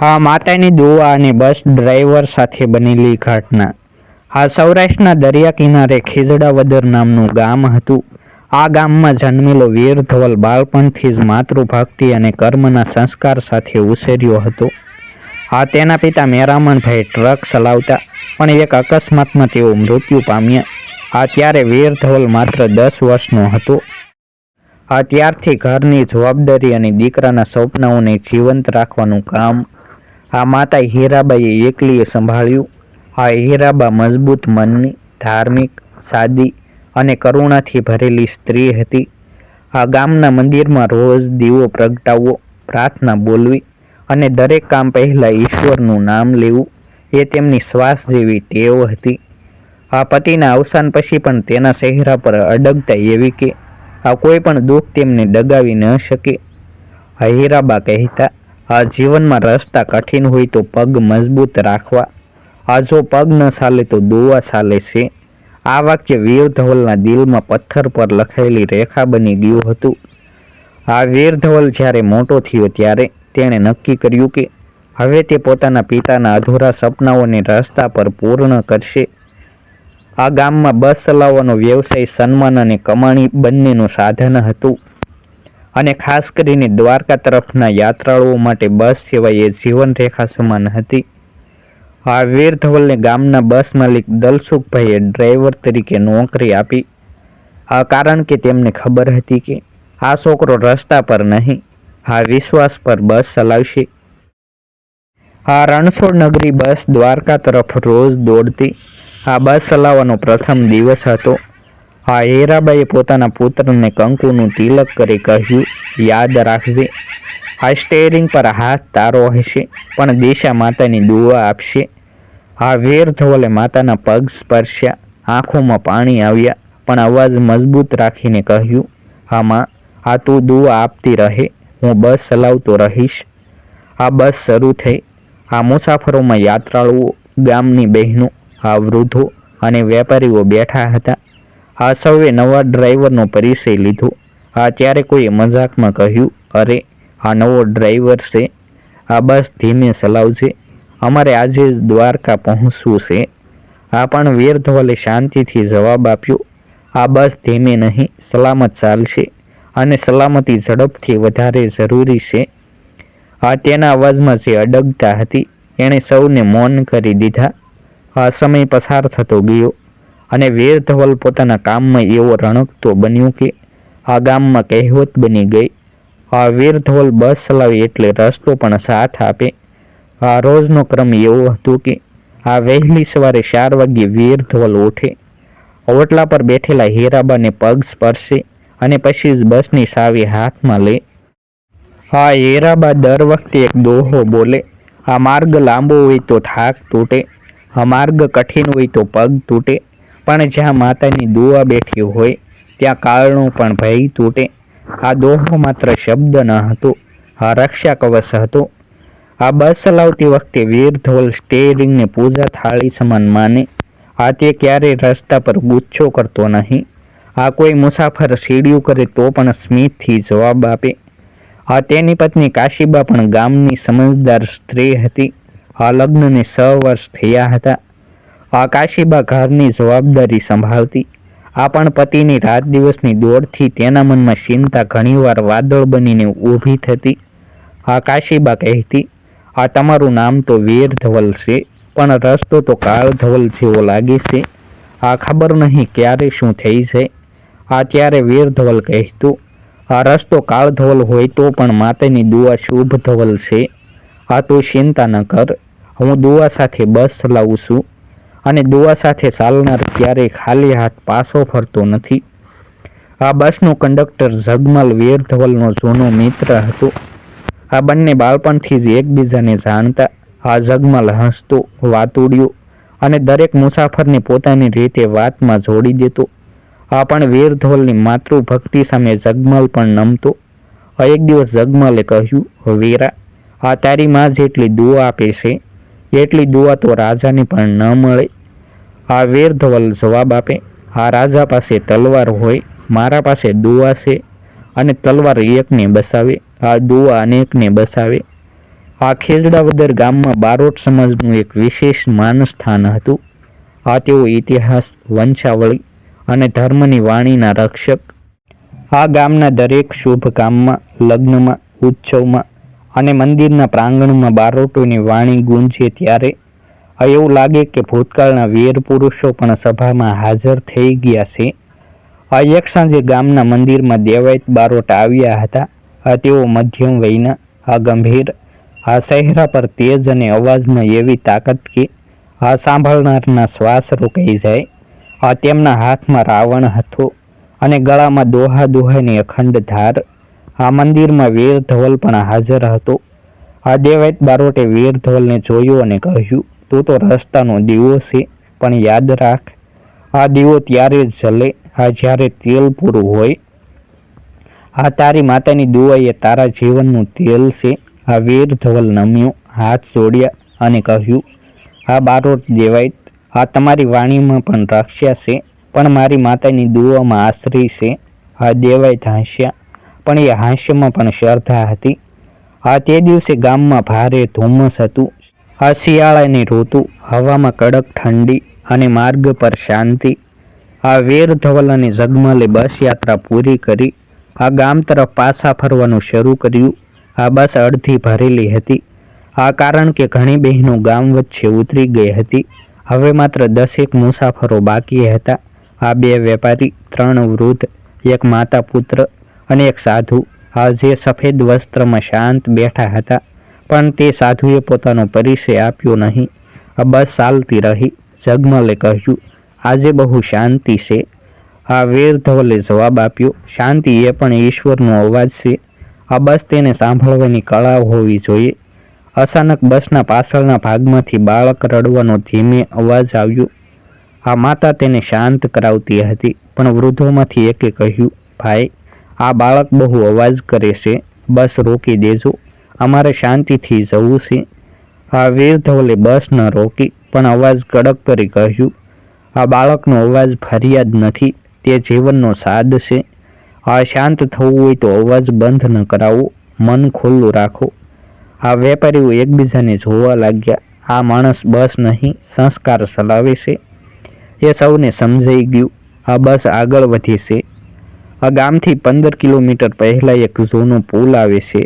આ માતાની દુઆ અને બસ ડ્રાઈવર સાથે બનેલી ઘટના। આ સૌરાષ્ટ્રના દરિયા કિનારે ખીજડાવદર નામનું ગામ હતું। આ ગામમાં જન્મેલો વીર ધવલ બાળપણથી જ માતૃભક્તિ અને કર્મના સંસ્કાર સાથે ઉછર્યો હતો। તેના પિતા મેરામણભાઈ ટ્રક ચલાવતા, પણ એક અકસ્માતમાં તેઓ મૃત્યુ પામ્યા। ત્યારે વીર ધવલ માત્ર 10 વર્ષનો હતો। ત્યારથી ઘરની જવાબદારી અને દીકરાના સપનાઓને જીવંત રાખવાનું કામ માતા હીરાબાઈએ એકલીએ સંભાળ્યું। હીરાબા મજબૂત મનની, ધાર્મિક, સાદી અને કરુણાથી ભરેલી સ્ત્રી હતી। ગામના મંદિરમાં રોજ દીવો પ્રગટાવવો, પ્રાર્થના બોલવી અને દરેક કામ પહેલાં ઈશ્વરનું નામ લેવું એ તેમની શ્વાસ જેવી ટેવ હતી। પતિના અવસાન પછી પણ તેના ચહેરા પર અડગતા એવી કે કોઈ પણ દુઃખ તેમને ડગાવી ન શકે। હીરાબા કહેતા, જીવનમાં રસ્તા કઠિન હોય તો પગ મજબૂત રાખવા, જો પગ ન ચાલે તો દુઆ ચાલે છે। આ વાક્ય વીર ધવલના દિલમાં પથ્થર પર લખાયેલી રેખા બની ગયું હતું। વીર ધવલ જ્યારે મોટો થયો ત્યારે તેણે નક્કી કર્યું કે હવે તે પોતાના પિતાના અધૂરા સપનાઓને રસ્તા પર પૂર્ણ કરશે। ગામમાં બસ ચલાવવાનો વ્યવસાય સન્માન અને કમાણી બંનેનું સાધન હતું, અને ખાસ કરીને દ્વારકા તરફના યાત્રાળુઓ માટે બસ સેવા એ જીવનરેખા સમાન હતી। વીર ધવલને ગામના બસ માલિક દલસુખભાઈએ ડ્રાઈવર તરીકે નોકરી આપી, કારણ કે તેમને ખબર હતી કે આ છોકરો રસ્તા પર નહીં, વિશ્વાસ પર બસ ચલાવશે। રણછોડ નગરી બસ દ્વારકા તરફ રોજ દોડતી। બસ ચલાવવાનો પ્રથમ દિવસ હતો। હીરાબાઈએ પોતાના પુત્રને કંકુનું તિલક કરી કહ્યું, યાદ રાખજે, સ્ટેરિંગ પર હાથ તારો હશે, પણ દિશા માતાની દુઆ આપશે। વીર ધવલે માતાના પગ સ્પર્શ્યા, આંખોમાં પાણી આવ્યા, પણ અવાજ મજબૂત રાખીને કહ્યું, માં, તું દુઆ આપતી રહે, હું બસ ચલાવતો રહીશ। બસ શરૂ થઈ। મુસાફરોમાં યાત્રાળુઓ, ગામની બહેનો, વૃદ્ધો અને વેપારીઓ બેઠા હતા। સૌએ નવા ડ્રાઈવરનો પરિચય લીધો। ત્યારે કોઈએ મજાકમાં કહ્યું, અરે, નવો ડ્રાઈવર છે, બસ ધીમે ચલાવજે, અમારે આજે જ દ્વારકા પહોંચવું છે। પણ વીર ધવલે શાંતિથી જવાબ આપ્યો, બસ ધીમે નહીં, સલામત ચાલશે, અને સલામતી ઝડપથી વધારે જરૂરી છે। તેના અવાજમાં જે અડગતા હતી એણે સૌને મૌન કરી દીધા। સમય પસાર થતો ગયો, અને વીર ધવલ પોતાના કામમાં એવો રણકતો બન્યો કે ગામમાં કહેવત બની ગઈ, વીર ધવલ બસ ચલાવે એટલે રસ્તો પણ સાથ આપે। રોજનો ક્રમ એવો હતો કે વહેલી સવારે 4 વાગ્યે વીર ધવલ ઉઠે, ઓટલા પર બેઠેલા હીરાબાને પગ સ્પર્શે અને પછી જ બસની ચાવી હાથમાં લે। હીરાબા દર વખતે એક દોહો બોલે, માર્ગ લાંબો હોય તો થાક તૂટે, માર્ગ કઠિન હોય તો પગ તૂટે, પણ જ્યાં માતાની દુઆ બેઠી હોય ત્યાં કાળનો પણ ભય તૂટે। આ દોહો માત્ર શબ્દ ન હતો, રક્ષા કવચ હતો। બસ ચલાવતી વખતે વીર ધવલ સ્ટેરિંગને પૂજા થાળી સમાન માને। તે ક્યારેય રસ્તા પર ગુસ્સો કરતો નહીં। કોઈ મુસાફર સીડિયું કરે તો પણ સ્મિતથી જવાબ આપે। તેની પત્ની કાશીબા પણ ગામની સમજદાર સ્ત્રી હતી। લગ્નને 6 વર્ષ થયા હતા। કાશીબા ઘરની જવાબદારી સંભાળતી, પણ પતિની રાત દિવસની દોડથી તેના મનમાં ચિંતા ઘણીવાર વાદળ બનીને ઊભી થતી। કાશીબા કહેતી, તમારું નામ તો વીર ધવલ છે, પણ રસ્તો તો કાળ ધવલ જેવો લાગે છે, ખબર નહીં ક્યારે શું થઈ જાય। ત્યારે વીર ધવલ કહેતું, રસ્તો કાળ ધવલ હોય તો પણ માતાની દુઆ શુભ ધવલ છે। તું ચિંતા ન કર, હું દુઆ સાથે બસ ચલાવું છું, અને દુઆ સાથે ચાલનાર ક્યારેય ખાલી હાથ પાછો ફરતો નથી। બસનો કંડક્ટર જગમાલ વીર ધવલનો જૂનો મિત્ર હતો। બંને બાળપણથી જ એકબીજાને જાણતા। જગમાલ હસતો, વાતુડિયો અને દરેક મુસાફરને પોતાની રીતે વાતમાં જોડી દેતો। પણ વીર ધવલની માતૃભક્તિ સામે જગમાલ પણ નમતો। એક દિવસ જગમાલે કહ્યું, વીરા, તારી માં જેટલી દુઆ આપે છે એટલી દુઆ તો રાજાને પણ ન મળે। વીર ધવલ જવાબ આપે, રાજા પાસે તલવાર હોય, મારા પાસે દુઆ છે, અને તલવાર એકને બસાવે, દુઆ અનેકને બસાવે। આ ખેજડાવદર ગામમાં બારોટ સમાજનું એક વિશેષ માનસ્થાન હતું. આ તેઓ ઇતિહાસ, વંશાવળી અને ધર્મની વાણીના રક્ષક. આ ગામના દરેક શુભ કામમાં, લગ્નમાં, ઉત્સવમાં અને મંદિરના પ્રાંગણમાં બારોટોની વાણી ગુંજે ત્યારે એવું લાગે કે ભૂતકાળના વીર પુરુષો પણ સભામાં હાજર થઈ ગયા છે. આ એક સાંજે ગામના મંદિરમાં દેવાયત બારોટ આવ્યા હતા. તેઓ મધ્યમ વયના, ગંભીર, ચહેરા પર તેજ અને અવાજમાં એવી તાકાત કે સાંભળનારના શ્વાસ રોકાઈ જાય. તેમના હાથમાં રાવણ હતો અને ગળામાં દોહાની અખંડ ધાર. આ મંદિરમાં વીર ધવલ પણ હાજર હતો. દેવાયત બારોટે વીર ધવલને જોયો અને કહ્યું, તું તો રસ્તાનો દીવો છે, પણ યાદ રાખ, આ દીવો ત્યારે જ જલે જ્યારે તેલ પૂરું હોય. તારી માતાની દુઆ એ તારા જીવનનું તેલ છે. વીર ધવલ નમ્યો, હાથ જોડ્યા અને કહ્યું, બારોટ દેવાયત, તમારી વાણીમાં પણ રક્ષા છે, પણ મારી માતાની દુઆમાં આશ્રય છે. દેવાયત હાસ્યા, પણ એ હાસ્યમાં પણ શ્રદ્ધા હતી. તે દિવસે ગામમાં ભારે ધુમ્મસ હતું. શિયાળાની ઋતુ, હવામાં કડક ઠંડી અને માર્ગ પર શાંતિ. વીર ધવલ અને જગમલે બસ યાત્રા પૂરી કરી ગામ તરફ પાછા ફરવાનું શરૂ કર્યું. બસ અડધી ભરેલી હતી, કારણ કે ઘણી બહેનો ગામ વચ્ચે ઉતરી ગઈ હતી. હવે માત્ર 10 મુસાફરો બાકી હતા. 2 વેપારી, 3 વૃદ્ધ, 1 માતા પુત્ર અને 1 સાધુ, જે સફેદ વસ્ત્રમાં શાંત બેઠા હતા. પણ તે સાધુએ પોતાનો પરિચય આપ્યો નહીં. બસ ચાલતી રહી. જગમલે કહ્યું, આજે બહુ શાંતિ છે. વીર ધવલે જવાબ આપ્યો, શાંતિ એ પણ ઈશ્વરનો અવાજ છે. બસ તેને સાંભળવાની કળા હોવી જોઈએ. અચાનક બસના પાછળના ભાગમાંથી બાળક રડવાનો ધીમે અવાજ આવ્યો. માતા તેને શાંત કરાવતી હતી, પણ વૃદ્ધોમાંથી એકે કહ્યું, ભાઈ, આ બાળક બહુ અવાજ કરે છે, બસ રોકી દેજો, અમારે શાંતિથી જવું છે. વીર ધવલે બસ ન રોકી, પણ અવાજ કડક કરી કહ્યું, બાળકનો અવાજ ફરિયાદ નથી, તે જીવનનો સાદ છે. શાંત થવું હોય તો અવાજ બંધ ન કરાવો, મન ખુલ્લું રાખો. વેપારીઓ એકબીજાને જોવા લાગ્યા. આ માણસ બસ નહીં, સંસ્કાર ચલાવે છે. એ સૌને સમજાઈ ગયું. બસ આગળ વધી છે. ગામથી 15 કિલોમીટર પહેલા એક જૂનો પુલ આવે છે.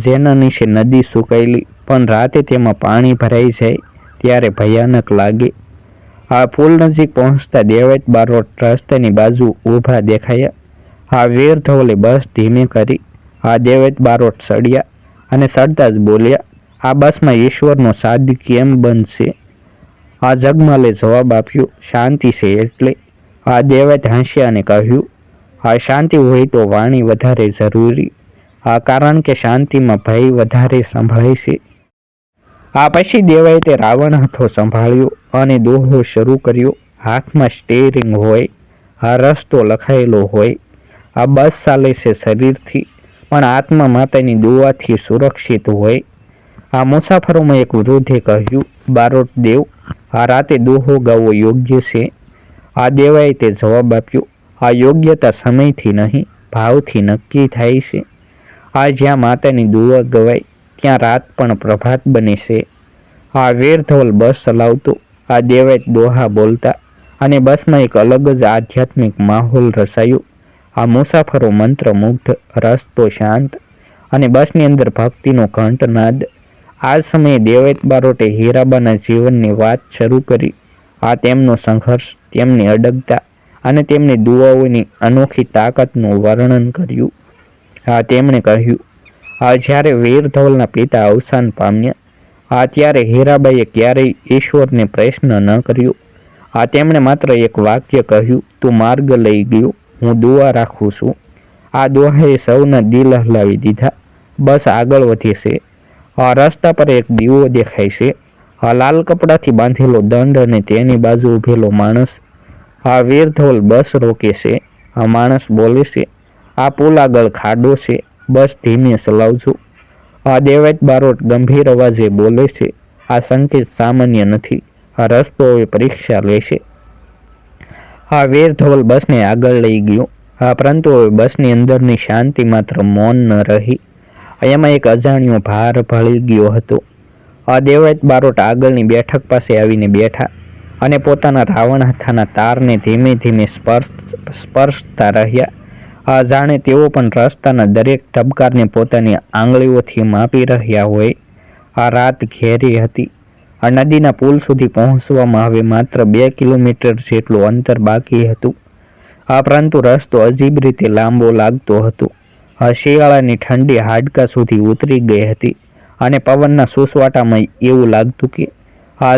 જેના નીચે નદી સુકાયેલી, પણ રાતે તેમાં પાણી ભરાઈ જાય ત્યારે ભયાનક લાગે. પુલ નજીક પહોંચતા દેવાયત બારોટ રસ્તાની બાજુ ઊભા દેખાયા. વીર ધવલે બસ ધીમે કરી. દેવાયત બારોટ ચડ્યા અને ચડતા જ બોલ્યા, આ બસમાં ઈશ્વરનો સાદ કેમ બનશે? જગમલે જવાબ આપ્યો, શાંતિ છે એટલે. દેવાયત હાસ્યા અને કહ્યું, શાંતિ હોય તો વાણી વધારે જરૂરી, કારણ કે શાંતિમાં ભય વધારે સંભળાય છે. પછી દેવાયતે રાવણ હાથો સંભાળ્યો અને દોહો શરૂ કર્યો. હાથમાં સ્ટેરિંગ હોય, રસ્તો લખાયેલો હોય. બસ ચાલે છે શરીરથી, પણ આત્મા માતાની દુઆથી સુરક્ષિત હોય. મુસાફરોમાં એક વૃદ્ધે કહ્યું, બારોટ દેવ, રાતે દોહો ગાવો યોગ્ય છે? દેવાયતે જવાબ આપ્યો, યોગ્યતા સમયથી નહીં, ભાવથી નક્કી થાય છે. જ્યાં માતાની દુઆ ગવાય ત્યાં રાત પણ પ્રભાત બને છે. વીર ધવલ બસ ચલાવતો, દેવાયત દોહા બોલતા, અને બસમાં એક અલગ જ આધ્યાત્મિક માહોલ રચાયો. મુસાફરો મંત્રમુગ્ધ, રસ્તો શાંત અને બસની અંદર ભક્તિનો ઘંટનાદ. આ સમયે દેવાયત બારોટે હીરાબાના જીવનની વાત શરૂ કરી. તેમનો સંઘર્ષ, તેમની અડગતા અને તેમની દુઆઓની અનોખી તાકાતનું વર્ણન કર્યું. તેમણે કહ્યું, જ્યારે વીર ધવલના પિતા અવસાન પામ્યા, ત્યારે હીરાબાઈએ ક્યારેય ઈશ્વરને પ્રશ્ન ન કર્યો. તેમણે માત્ર એક વાક્ય કહ્યું, તું માર્ગ લઈ ગયો, હું દુઆ રાખું છું. દુઆએ સૌના દિલ હલાવી દીધા. બસ આગળ વધી છે. રસ્તા પર એક દીવો દેખાય છે. લાલ કપડાથી બાંધેલો દંડ અને તેની બાજુ ઊભેલો માણસ. વીર ધવલ બસ રોકે છે. માણસ બોલે છે, આ પુલ આગળ ખાડો છે, બસ ધીમે ચલાવજો. દેવાયત બારોટ ગંભીર અવાજે બોલે છે, આ સંકેત સામાન્ય નથી, આ રસ્તો હવે પરીક્ષા લેશે. વીર ધવલ બસને આગળ લઈ ગયો. પરંતુ હવે બસની અંદરની શાંતિ માત્ર મૌન ન રહી. એમાં એક અજાણ્યો ભાર ભળી ગયો હતો. દેવાયત બારોટ આગળની બેઠક પાસે આવીને બેઠા અને પોતાના રાવણ હાથાના તારને ધીમે ધીમે સ્પર્શતા રહ્યા. જાણે તેઓ પણ રસ્તાના દરેક ધબકારને પોતાની આંગળીઓથી માપી રહ્યા હોય. રાત ઘેરી હતી. નદીના પુલ સુધી પહોંચવામાં હવે માત્ર 2 કિલોમીટર જેટલું અંતર બાકી હતું. પરંતુ રસ્તો અજીબ રીતે લાંબો લાગતો હતો. શિયાળાની ઠંડી હાડકા સુધી ઉતરી ગઈ હતી અને પવનના સુસવાટામાં એવું લાગતું કે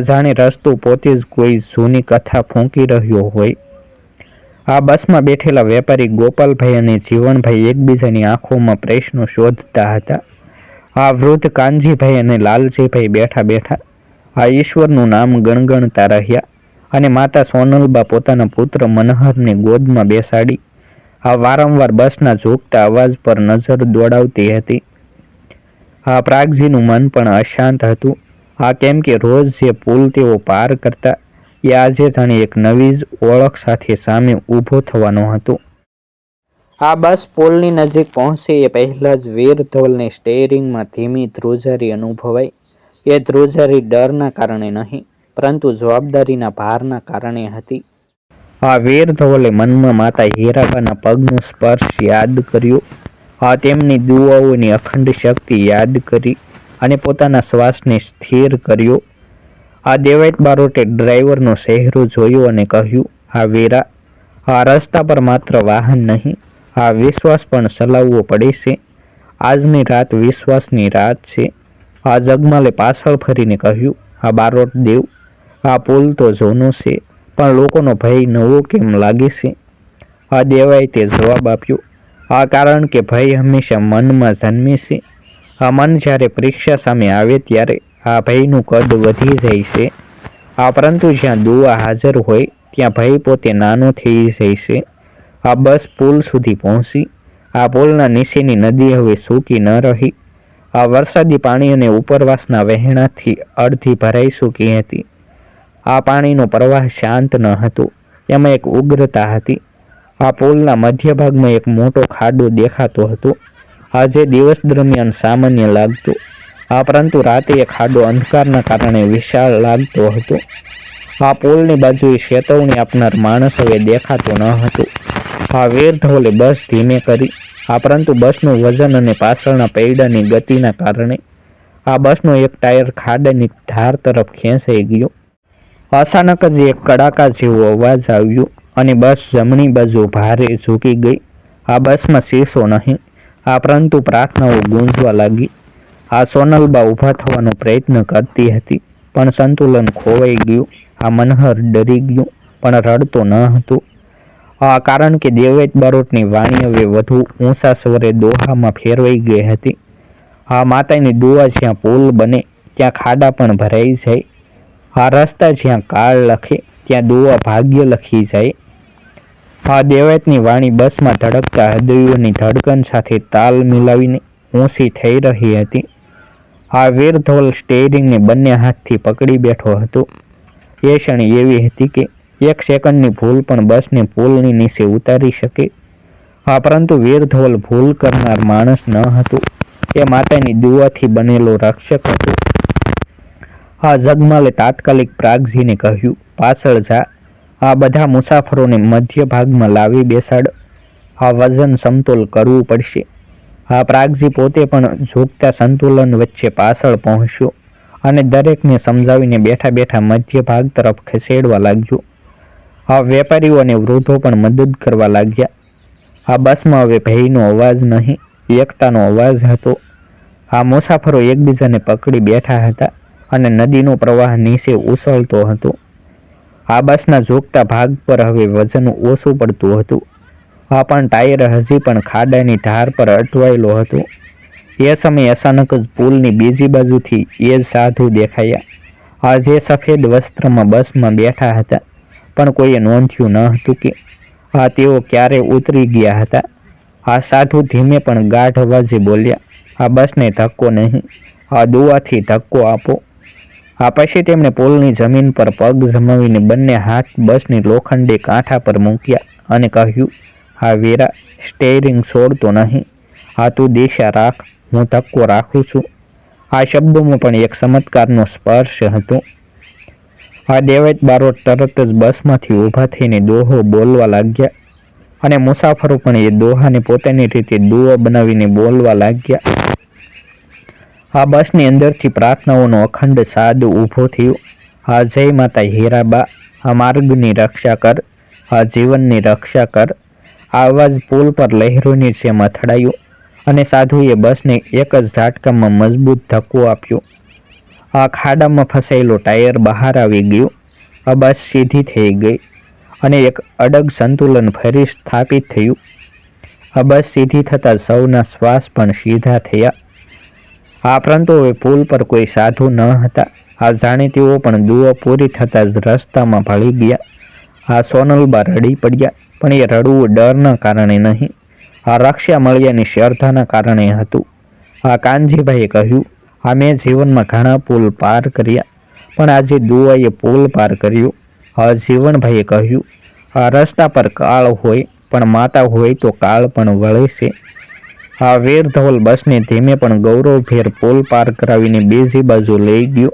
જાણે રસ્તો પોતે જ કોઈ જૂની કથા ફૂંકી રહ્યો હોય. બસમાં બેઠેલા વેપારી ગોપાલભાઈ અને જીવણભાઈ એકબીજાની આંખોમાં પ્રશ્નો શોધતા હતા. વૃદ્ધ કાનજીભાઈ અને લાલજીભાઈ બેઠા બેઠા ઈશ્વરનું નામ ગણગણતા રહ્યા અને માતા સોનલબા પોતાના પુત્ર મનહરને ગોદમાં બેસાડી વારંવાર બસના ઝૂકતા અવાજ પર નજર દોડાવતી હતી. પ્રાગજીનું મન પણ અશાંત હતું. કેમ કે રોજ જે પુલ તેઓ પાર કરતા એ આજે જાણે એક નવી જ ઓળખ સાથે સામે ઊભો થવાનો હતો. બસ પુલની નજીક પહોંચે એ પહેલા જ વીર ધવલને સ્ટેરિંગમાં ધીમી ધ્રુજારી અનુભવાઈ. એ ધ્રુજારી ડરના કારણે નહીં, પરંતુ જવાબદારીના ભારના કારણે હતી. વીર ધવલે મનમાં માતા હીરાબાના પગનો સ્પર્શ યાદ કર્યો. તેમની દુઆઓની અખંડ શક્તિ યાદ કરી અને પોતાના શ્વાસને સ્થિર કર્યો. દેવાયત બારોટે ડ્રાઈવરનો ચહેરો જોયો અને કહ્યું, વીરા, રસ્તા પર માત્ર વાહન નહીં, વિશ્વાસ પણ ચલાવવો પડે છે. આજની રાત વિશ્વાસની રાત છે. જગમાલે પાછળ ફરીને કહ્યું, બારોટ દેવ, પુલ તો જૂનો છે, પણ લોકોનો ભય નવો કેમ લાગે છે? દેવાયતે જવાબ આપ્યો, કારણ કે ભય હંમેશા મનમાં જન્મે છે. મન જ્યારે પરીક્ષા સામે આવે ત્યારે ભયનું કદ વધી જાય છે. પરંતુ જ્યાં દુઆ હાજર હોય ત્યાં ભય પોતે નાનો થઈ જાય છે. બસ પુલ સુધી પહોંચી. પુલના નીચેની નદી હવે સૂકી ન રહી. વરસાદી પાણી અને ઉપરવાસના વહેણાથી અડધી ભરાઈ ચૂકી હતી. પાણીનો પ્રવાહ શાંત ન હતો, એમાં એક ઉગ્રતા હતી. પુલના મધ્ય ભાગમાં એક મોટો ખાડો દેખાતો હતો. જે દિવસ દરમિયાન સામાન્ય લાગતો, પરંતુ રાતે એ ખાડો અંધકારના કારણે વિશાળ લાગતો હતો. પુલની બાજુએ ચેતવણી આપનાર માણસ હવે દેખાતો ન હતો. વીર ધવલે બસ ધીમે કરી. પરંતુ બસનું વજન અને પાછળના પૈડાની ગતિના કારણે બસનો એક ટાયર ખાડાની ધાર તરફ ખેંચાઈ ગયો. અચાનક જ એક કડાકા જેવો અવાજ આવ્યો અને બસ જમણી બાજુ ભારે ઝૂકી ગઈ. બસમાં શીશો નહીં, પરંતુ પ્રાર્થનાઓ ગૂંજવા લાગી. સોનલબા ઊભા થવાનો પ્રયત્ન કરતી હતી, પણ સંતુલન ખોવાઈ ગયું. મનહર ડરી ગયું, પણ રડતો ન હતો. કારણ કે દેવાયત બારોટની વાણી હવે વધુ ઊંચા સ્વરે દોહામાં ફેરવાઈ ગઈ હતી. માતાની દુઆ જ્યાં પુલ બને ત્યાં ખાડા પણ ભરાઈ જાય. રસ્તા જ્યાં કાળ લખે ત્યાં દુઆ ભાગ્ય લખી જાય. દેવાયતની વાણી બસમાં ધડકતા હૃદયોની ધડકન સાથે તાલ મિલાવીને ઊંચી થઈ રહી હતી. વીર ધવલ સ્ટેરિંગને બંને હાથથી પકડી બેઠો હતો. એ ક્ષણ એવી હતી કે એક સેકન્ડની ભૂલ પણ બસને પુલની નીચે ઉતારી શકે. પરંતુ વીર ધવલ ભૂલ કરનાર માણસ ન હતો. એ માતાની દુઆથી બનેલો રક્ષક હતો. જગમાલે તાત્કાલિક પ્રાગજીને કહ્યું, પાછળ જા. બધા મુસાફરોને મધ્ય ભાગમાં લાવી બેસાડ. વજન સમતોલ કરવું પડશે. પ્રાગજી પોતે પણ ઝૂકતા સંતુલન વચ્ચે પાછળ પહોંચ્યો અને દરેકને સમજાવીને બેઠા બેઠા મધ્ય ભાગ તરફ ખસેડવા લાગ્યો. વેપારીઓ અને વૃદ્ધો પણ મદદ કરવા લાગ્યા. બસમાં હવે ભયનો અવાજ નહીં, એકતાનો અવાજ હતો. મુસાફરો એકબીજાને પકડી બેઠા હતા અને નદીનો પ્રવાહ નીચે ઉછળતો હતો. બસના ઝૂકતા ભાગ પર હવે વજન ઓછું પડતું હતું. પણ ટાયર હજી પણ ખાડાની ધાર પર અટવાયેલો હતો. એ સમયે અચાનક જ પુલની બીજી બાજુથી એ જ સાધુ દેખાયા. જે સફેદ વસ્ત્રમાં બસમાં બેઠા હતા, પણ કોઈએ નોંધ્યું ન હતું કે તેઓ ક્યારે ઉતરી ગયા હતા. સાધુ ધીમે પણ ગાઢ અવાજે બોલ્યા, બસને ધક્કો નહીં, દુઆથી ધક્કો આપો. પછી તેમણે પુલની જમીન પર પગ જમાવીને બંને હાથ બસની લોખંડી કાંઠા પર મૂક્યા અને કહ્યું, વીરા, સ્ટેરિંગ છોડતો નહીં. તું દિશા રાખ. હું ધક્કો રાખું છું. આ શબ્દોમાં પણ એક ચમત્કારનો સ્પર્શ હતો. આ દેવાયત બારોટ તરત જ બસમાંથી ઊભા થઈને દોહો બોલવા લાગ્યા અને મુસાફરો પણ એ દોહાને પોતાની રીતે દુઓ બનાવીને બોલવા લાગ્યા. આ બસની અંદરથી પ્રાર્થનાઓનો અખંડ સાદ ઊભો થયો. આ જય માતા હીરાબા, આ માર્ગની રક્ષા કર, આ જીવનની રક્ષા કર. આ અવાજ પુલ પર લહેરોની જેમ અથડાયો અને સાધુએ બસને એક જ ઝાટકામાં મજબૂત ધક્કો આપ્યો. આ ખાડામાં ફસાયેલો ટાયર બહાર આવી ગયો. આ બસ સીધી થઈ ગઈ અને એક અડગ સંતુલન ફરી સ્થાપિત થયું. આ બસ સીધી થતાં સૌના શ્વાસ પણ સીધા થયા. આ પરંતુ હવે પુલ પર કોઈ સાધુ ન હતા. આ જાણીતીઓ પણ દુઓ પૂરી થતાં જ રસ્તામાં ભળી ગયા. આ સોનલબા રડી પડ્યા, પણ એ રડવું ડરના કારણે નહીં, આ રક્ષા મળ્યાની શ્રદ્ધાના કારણે હતું. આ કાનજીભાઈએ કહ્યું, આ મેં જીવનમાં ઘણા પુલ પાર કર્યા, પણ આજે દુઆએ પુલ પાર કર્યો. આ જીવનભાઈએ કહ્યું, આ રસ્તા પર કાળ હોય, પણ માતા હોય તો કાળ પણ વળે છે. આ વીરધવલ બસને ધીમે પણ ગૌરવભેર પુલ પાર કરાવીને બીજી બાજુ લઈ ગયો.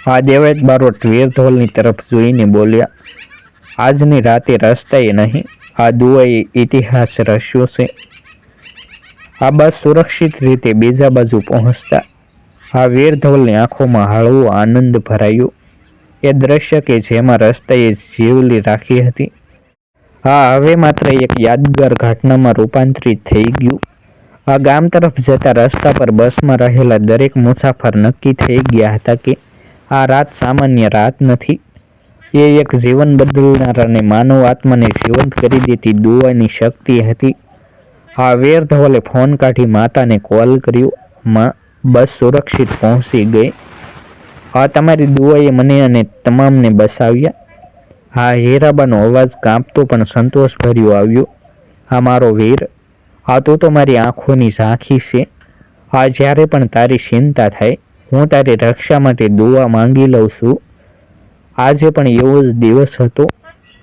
આ દેવાયત બારોટ વીરધવલની તરફ જોઈને બોલ્યા, આજની રાતે રસ્તાએ નહીં, આ દુઆએ ઇતિહાસ રચ્યો છે. આ બસ સુરક્ષિત રીતે બીજા બાજુ પહોંચતા આ વીરધવલની આંખોમાં હળવો આનંદ ભરાયો. એ દ્રશ્ય કે જેમાં રસ્તાએ જીવલી રાખી હતી, આ હવે માત્ર એક યાદગાર ઘટનામાં રૂપાંતરિત થઈ ગયું. આ ગામ તરફ જતા રસ્તા પર બસમાં રહેલા દરેક મુસાફર નક્કી થઈ ગયા હતા કે આ રાત સામાન્ય રાત નથી. એ એક જીવન બદલનાર અને માનવ આત્માને જીવંત કરી દેતી દુઆની શક્તિ હતી. આ વીરધવલે ફોન કાઢી માતાને કોલ કર્યો. માં, બસ સુરક્ષિત પહોંચી ગઈ. આ તમારી દુઆએ મને અને તમામને બસાવ્યા. આ હીરાબાનો અવાજ કાંપતો પણ સંતોષભર્યો આવ્યો. આ મારો વીર, આ તું તો મારી આંખોની ઝાંખી છે. આ જ્યારે પણ તારી ચિંતા થાય, હું તારી રક્ષા માટે દુઆ માંગી લઉં છું. આજે પણ એવો જ દિવસ હતો.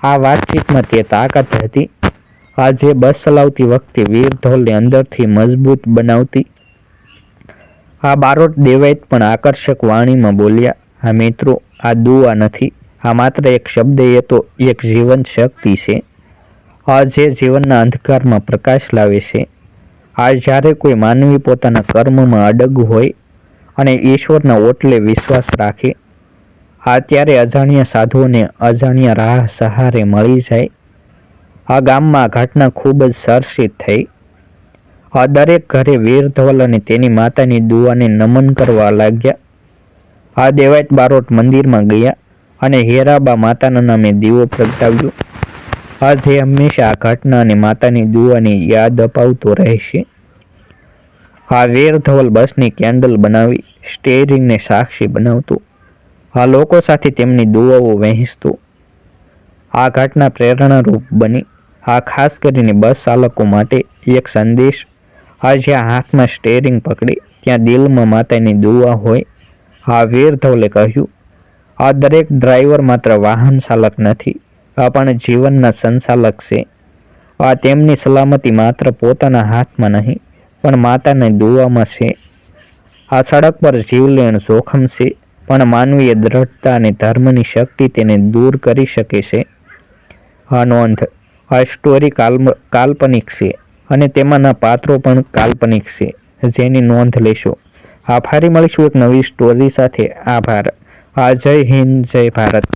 આ વાતચીતમાં તે તાકાત હતી. આજે બસ ચલાવતી વખતે વીરધવલને અંદરથી મજબૂત બનાવતી. આ બારોટ દેવાયત પણ આકર્ષક વાણીમાં બોલ્યા, આ મિત્રો, આ દુઆ નથી, આ માત્ર એક શબ્દ, એ તો એક જીવન શક્તિ છે. આ જે જીવનના અંધકારમાં પ્રકાશ લાવે છે. આ જ્યારે કોઈ માનવી પોતાના કર્મમાં અડગ હોય અને ઈશ્વરના ઓટલે વિશ્વાસ રાખે, આ ત્યારે અજાણ્યા સાધુઓને અજાણ્યા રાહ સહારે મળી જાય. આ ગામમાં આ ઘટના ખૂબ જ ચર્ચિત થઈ. આ દરેક ઘરે વીરધવલ અને તેની માતાની દુઆને નમન કરવા લાગ્યા. આ દેવાયત બારોટ મંદિરમાં ગયા અને હીરાબા માતાના નામે દીવો પ્રગટાવ્યો. આ જે હંમેશા આ ઘટના અને માતાની દુઆની યાદ અપાવતો રહેશે. આ વીરધવલ બસની કેન્ડલ બનાવી સ્ટેરિંગને સાક્ષી બનાવતો. આ લોકો સાથે તેમની દુઆઓ વહેંચતો. આ ઘટના પ્રેરણારૂપ બની. આ ખાસ કરીને બસ ચાલકો માટે એક સંદેશ. આ જ્યાં હાથમાં સ્ટેરિંગ પકડે ત્યાં દિલમાં માતાની દુઆ હોય. આ વીરધવલે કહ્યું, આ દરેક ડ્રાઈવર માત્ર વાહન ચાલક નથી, આ પણ જીવનના સંચાલક છે. આ તેમની સલામતી માત્ર પોતાના હાથમાં નહીં, પણ માતાની દુઆમાં છે. આ સડક પર જીવલેણ જોખમ છે, પણ માનવીય દ્રઢતા અને ધર્મની શક્તિ તેને દૂર કરી શકે છે. આ નોંધ, આ સ્ટોરી કાલ્પનિક છે અને તેમાંના પાત્રો પણ કાલ્પનિક છે, જેની નોંધ લેશો. ફરી મળીશું એક નવી સ્ટોરી સાથે. આભાર. જય હિન્દ, જય ભારત.